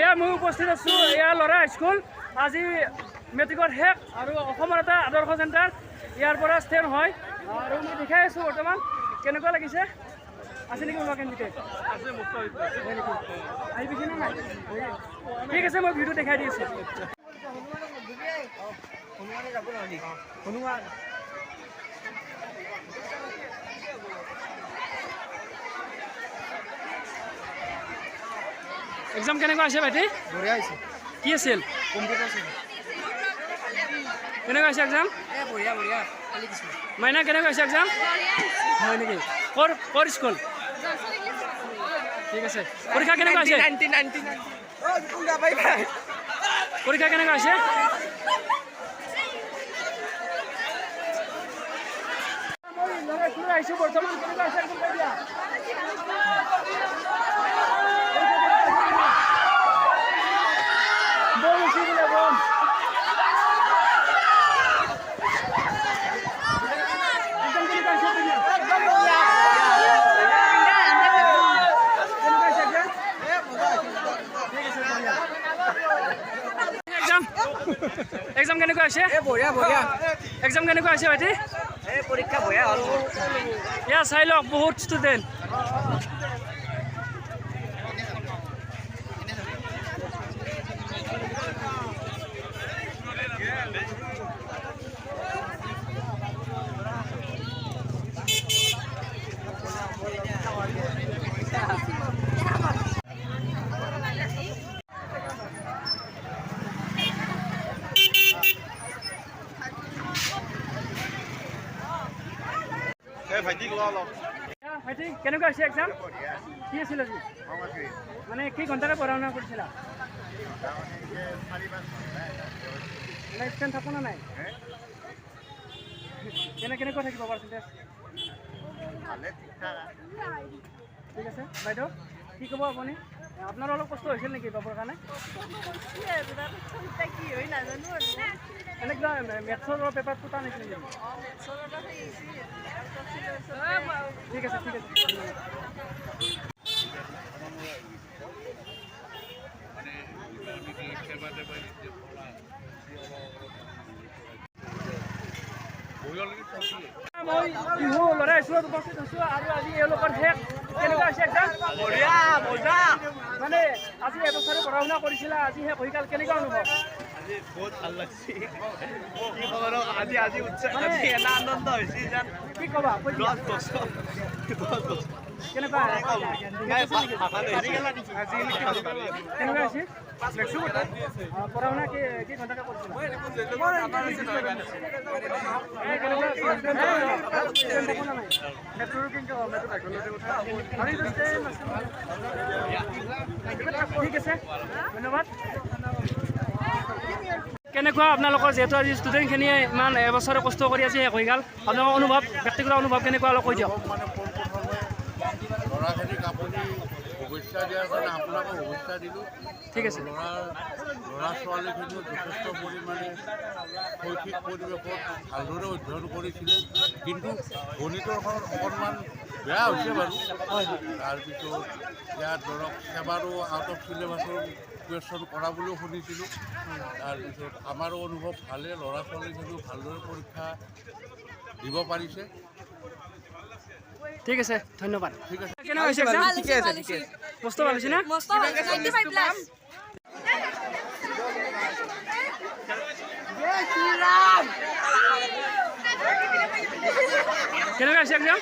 এয়া মই উপস্থিত আছোঁ এয়া ল'ৰা স্কুল আজি মেট্ৰিকৰ শেষ আৰু অসমৰ এটা আদৰ্শ চেণ্টাৰ ইয়াৰ পৰা ষ্টেণ্ড হয় আৰু মই দেখাই আছোঁ বৰ্তমান কেনেকুৱা লাগিছে আছে নেকি কোনোবা কেণ্ডিডেট আছে মুক্ত আহিবিছে নে নাই ঠিক আছে মই ভিডিঅ' দেখাই দি আছোঁ এক্সাম কেনেকুৱা হৈছে ভাইটি বঢ়িয়া হৈছে কি আছিল কম্পিউটাৰ কেনেকুৱা হৈছে এক্সাম বঢ়িয়া বঢ়িয়া খালি কিছু মাইনা কেনেকুৱা হৈছে এক্সাম হয় নেকি ক'ৰ স্কুল ঠিক আছে পৰীক্ষা কেনেকুৱা হৈছে পৰীক্ষা কেনেকুৱা হৈছে আহিছোঁ বৰ্তমান কেনেকুৱা হৈছে এক্সাম কেনেকুৱা হৈছে বঢ়িয়া বঢ়িয়া এক্সাম কেনেকুৱা হৈছে ভাইটি পৰীক্ষা বঢ়িয়া হ'ল এয়া চাই লওক বহুত ষ্টুডেণ্ট ভাইটি কেনেকুৱা হৈছে এক্সাম কি আছিল আজি মানে কি ঘণ্টাৰে পঢ়া শুনা কৰিছিলা ষ্টেণ্ড থাকো না নাই কেনেকুৱা থাকিব পাৰ্চেণ্টেজ ঠিক আছে বাইদেউ কি ক'ব আপুনি আপোনাৰো অলপ কষ্ট হৈছিল নেকি পাবৰ কাৰণে এনেকুৱা মেথছৰ পেপাৰটো টান হৈছিল নেকি ঠিক আছে ঠিক আছে মই বিহু ল'ৰাই স্কুলত উপস্থিত হৈছোঁ আৰু আজি এওঁলোকৰ শেষ কেনেকুৱা হৈছে এক্সাম মানে আজি এবছৰে পঢ়া শুনা কৰিছিলা আজি শেষ হৈ গ'ল কেনেকুৱা অনুভৱ বহুত ভাল লাগছে কি খবৰ আজি আজি উৎসৱ আজি এটা আনন্দ হৈছে যেন কি ক'বা 10 বছৰ কেনেকুৱা কেনেকুৱা হৈছে পঢ়া শুনা কি ঘণ্টাকে কৰিছিলা ঠিক আছে ধন্যবাদ কেনেকুৱা আপোনালোকৰ যিহেতু আজি ষ্টুডেণ্টখিনিয়ে ইমান এবছৰে কষ্ট কৰি আজি শেষ হৈ গ'ল আপোনালোকৰ অনুভৱ ব্যক্তিগত অনুভৱ কেনেকুৱা অলপ কৈ দিয়ক ল'ৰাখিনিক আপুনি শুভেচ্ছা দিয়াৰ কাৰণে আপোনাকো শুভেচ্ছা দিলোঁ ঠিক আছে ল'ৰা ছোৱালীখিনিও যথেষ্ট পৰিমাণে শৈক্ষিক পৰিৱেশত ভালদৰে অধ্যয়ন কৰিছিলে কিন্তু গণিতৰখনত অকণমান বেয়া হৈছে বাৰু তাৰপিছত ইয়াত ধৰক সেৱাৰো আউট অফ চিলেবাছৰ কুৱেশ্যন কৰা বুলিও শুনিছিলোঁ তাৰপিছত আমাৰো অনুভৱ ভালে ল'ৰা ছোৱালীখিনিও ভালদৰে পৰীক্ষা দিব পাৰিছে ঠিক আছে ধন্যবাদ ঠিক আছে কেনেকুৱা হৈছে এক্সাম ঠিকে আছে মস্ত ভাল হৈছে না কেনেকুৱা হৈছে এক্সাম